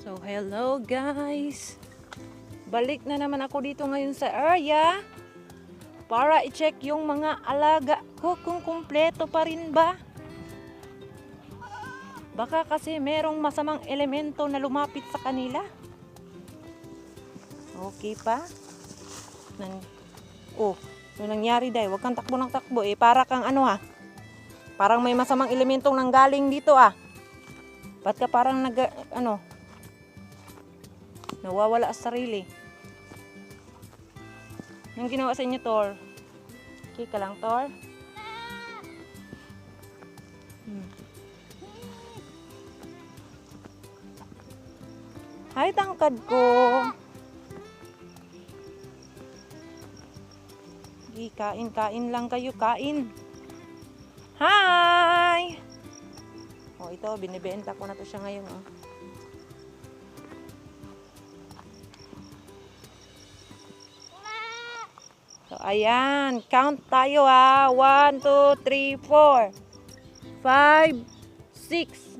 So, hello guys! Balik na naman ako dito ngayon sa area para i-check yung mga alaga ko kung kumpleto pa rin ba. Baka kasi merong masamang elemento na lumapit sa kanila. Okay pa? Ano nangyari dahil? Huwag kang takbo ng takbo eh. Para kang ano ha? Parang may masamang elementong nanggaling dito ah. Ba't ka parang nawawala sa sarili? Anong ginawa sa inyo, Thor? Okay ka lang, Thor? Hi, tangkad ko. Kain lang kayo, kain. Hi! Oh, ito, binibenta ko na to siya ngayon, oh. So, ayan. Count tayo, ha. 1, 2, 3, 4, 5, 6,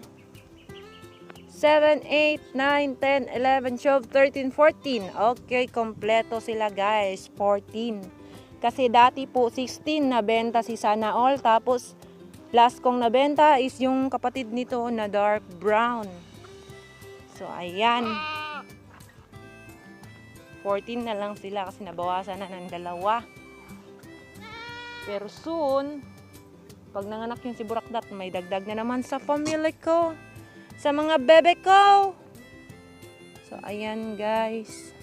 7, 8, 9, 10, 11, 12, 13, 14. Okay, kompleto sila, guys. 14. Kasi dati po 16 na benta si Sana All. Tapos last kong nabenta is yung kapatid nito na dark brown. So ayan. 14 na lang sila kasi nabawasan na ng dalawa. Pero soon, pag nanganak yung si Burakdat, may dagdag na naman sa family ko. Sa mga bebe ko. So ayan guys.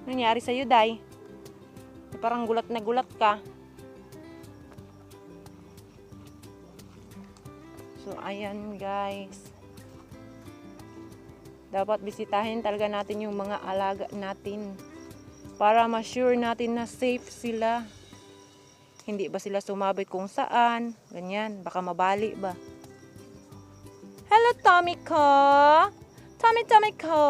Nangyari sa'yo, Day? Parang gulat na gulat ka. So, ayan guys. Dapat bisitahin talaga natin yung mga alaga natin. Para ma-sure natin na safe sila. Hindi ba sila sumabay kung saan? Ganyan, baka mabali ba? Hello, Tommy ko! Tommy ko!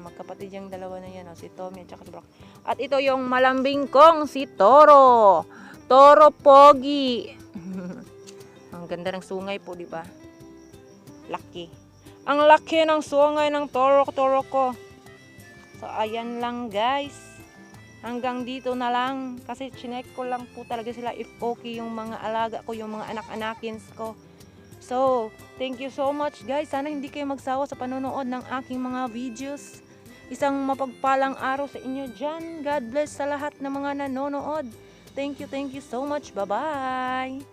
Magkapatid yung dalawa na yan, si Tommy at saka si Brock. At ito yung malambing kong si Toro. Toro Pogi. Ang ganda ng sungay po, di ba? Laki. Ang laki ng sungay ng Toro ko. So, ayan lang guys. Hanggang dito na lang. Kasi chinek ko lang po talaga sila if okay yung mga alaga ko, yung mga anak-anakins ko. So, thank you so much guys. Sana hindi kayo magsawa sa panonood ng aking mga videos. Isang mapagpalang araw sa inyo dyan. God bless sa lahat ng mga nanonood. Thank you so much. Bye-bye.